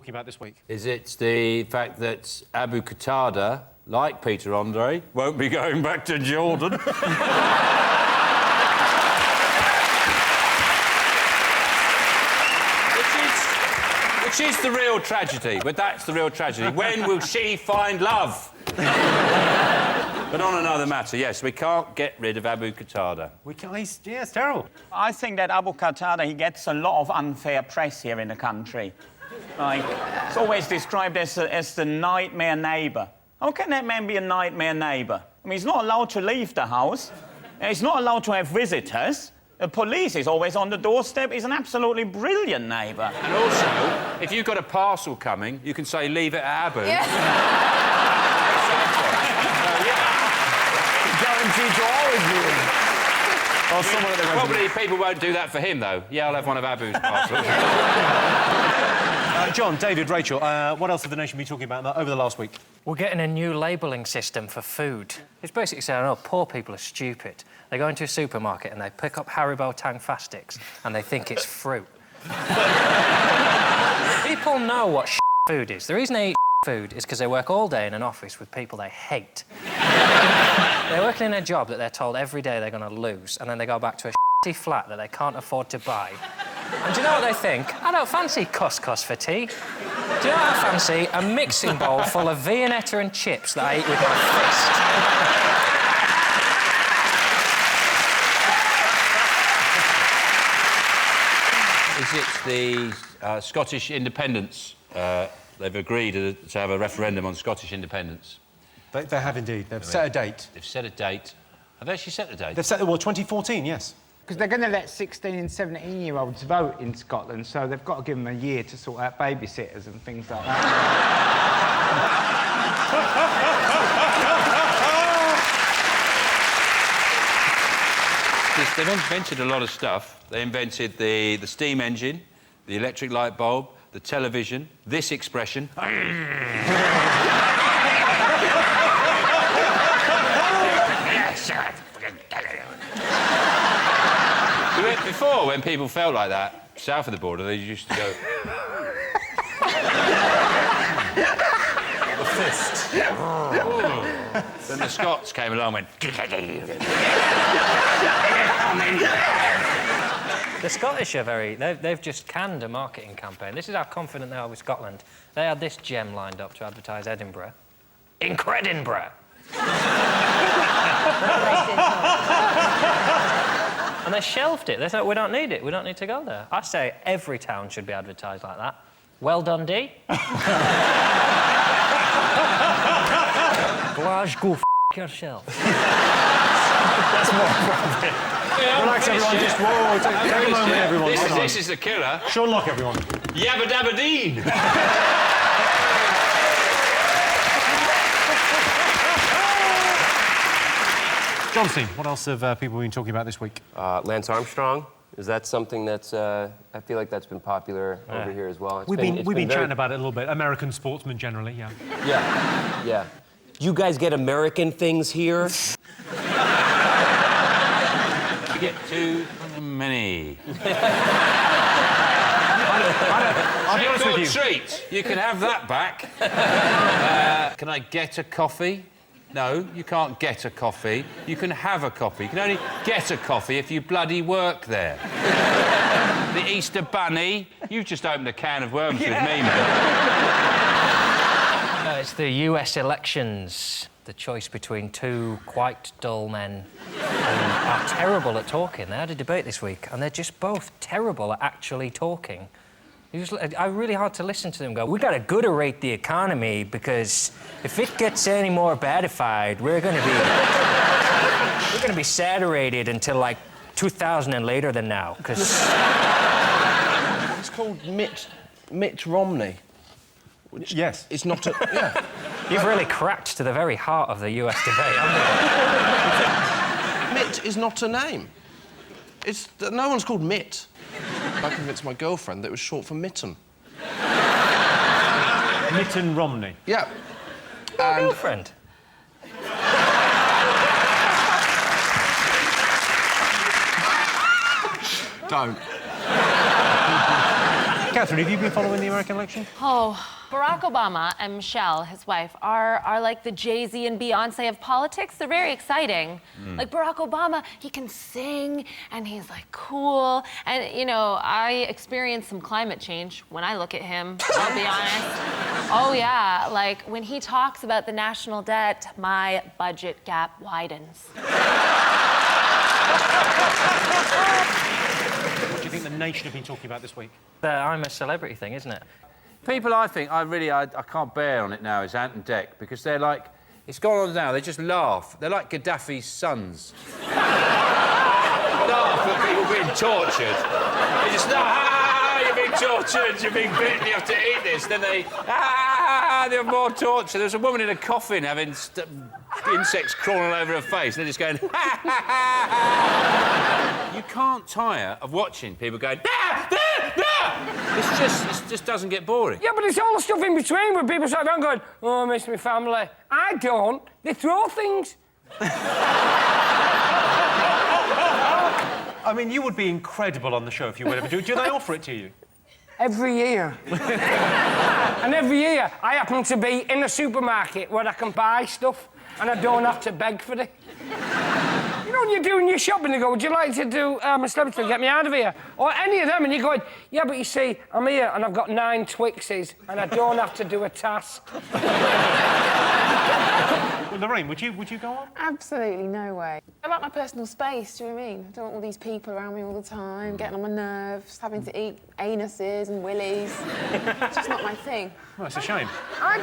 talking about this week? Is it the fact that Abu Qatada, like Peter Andre, won't be going back to Jordan? Which is the real tragedy, but that's the real tragedy. When will she find love? But on another matter, yes, we can't get rid of Abu Qatada. We can't... Yeah, it's terrible. I think that Abu Qatada, he gets a lot of unfair press here in the country. Like, it's always described as the nightmare neighbour. How can that man be a nightmare neighbour? I mean, he's not allowed to leave the house. He's not allowed to have visitors. The police is always on the doorstep. He's an absolutely brilliant neighbour. And also, if you've got a parcel coming, you can say, leave it at Abu. Yeah. Guaranteed to always be in. Well, someone at the Probably people won't do that for him, though. Yeah, I'll have one of Abu's parcels. John, David, Rachel, what else have the nation been talking about over the last week? We're getting a new labelling system for food. It's basically saying, oh, poor people are stupid. They go into a supermarket and they pick up Haribo Tang Fastics and they think it's fruit. People know what food is. The reason they eat food is because they work all day in an office with people they hate. They're working in a job that they're told every day they're going to lose, and then they go back to a flat that they can't afford to buy. And do you know what they think? I don't fancy couscous for tea. Do you know what I fancy? A mixing bowl full of Viennetta and Chips that I eat with my fist. Is it the Scottish independence? They've agreed to have a referendum on Scottish independence. They have indeed. They've set a date. They've set a date. Have they actually set the date? They've set... Well, 2014, yes. Because they're going to let 16 and 17-year-olds vote in Scotland, so they've got to give them a year to sort out babysitters and things like that. They've invented a lot of stuff. They invented the steam engine, the electric light bulb, the television, this expression. Before, when people felt like that, south of the border, they used to go... The fist. Then the Scots came along and went... The Scottish are very... They've just canned a marketing campaign. This is how confident they are with Scotland. They had this gem lined up to advertise Edinburgh. Incredinburgh! And they shelved it. They said, we don't need it. We don't need to go there. I say every town should be advertised like that. Well done, D. Glasgow, yourself. That's more appropriate. Relax, everyone. Just whoa, take a moment, everyone. This is the killer. Sean Lock, everyone. Yabba Dabba Deen. Johnson, what else have people been talking about this week? Lance Armstrong. Is that something that's... I feel like that's been popular over here as well. We've been chatting about it a little bit. American sportsmen generally, yeah. Yeah. You guys get American things here? You get too many. I'll be honest with you. Treat. You can have that back. Can I get a coffee? No, you can't get a coffee. You can have a coffee. You can only get a coffee if you bloody work there. The Easter Bunny. You've just opened a can of worms with me, man. It's the US elections. The choice between two quite dull men who are terrible at talking. They had a debate this week, and they're just both terrible at actually talking. It's really hard to listen to them go, we got to good-rate the economy because if it gets any more badified, we're going to be saturated until, like, 2000 and later than now, because... It's called Mitt Romney. Which yes. It's not a... Yeah. You've really cracked to the very heart of the US debate, haven't you? Mitt is not a name. No one's called Mitt. I convinced my girlfriend that it was short for mitten. Mitten Romney. Yeah. Your girlfriend? Don't. Catherine, have you been following the American election? Oh, Barack Obama and Michelle, his wife, are like the Jay-Z and Beyonce of politics. They're very exciting. Like Barack Obama, he can sing and he's like cool. And you know, I experienced some climate change when I look at him, I'll be honest. Oh yeah, like when he talks about the national debt, my budget gap widens. What do you think the nation have been talking about this week? The I'm a celebrity thing, isn't it? People I think I can't bear on it now is Ant and Dec, because they're like, it's gone on now, they just laugh. They're like Gaddafi's sons. Laugh at people being tortured. They just laugh, you're being tortured, you're being bitten, you have to eat this. Then they have more torture. There's a woman in a coffin having insects crawling all over her face, and they're just going, You can't tire of watching people going, It just doesn't get boring. Yeah, but it's all the stuff in between where people sit down going, oh, I miss my family. I don't. They throw things. I mean, you would be incredible on the show if you were ever do. Do they offer it to you? Every year. And every year, I happen to be in a supermarket where I can buy stuff and I don't have to beg for it. You know, when you're doing your shopping, they go, would you like to do a celebrity to get me out of here? Or any of them, and you're going, yeah, but you see, I'm here and I've got 9 Twixes and I don't have to do a task. Well, Lorraine, would you go on? Absolutely no way. I like my personal space, do you know what I mean? I don't want all these people around me all the time, getting on my nerves, having to eat anuses and willies. It's just not my thing. Well, it's a shame. I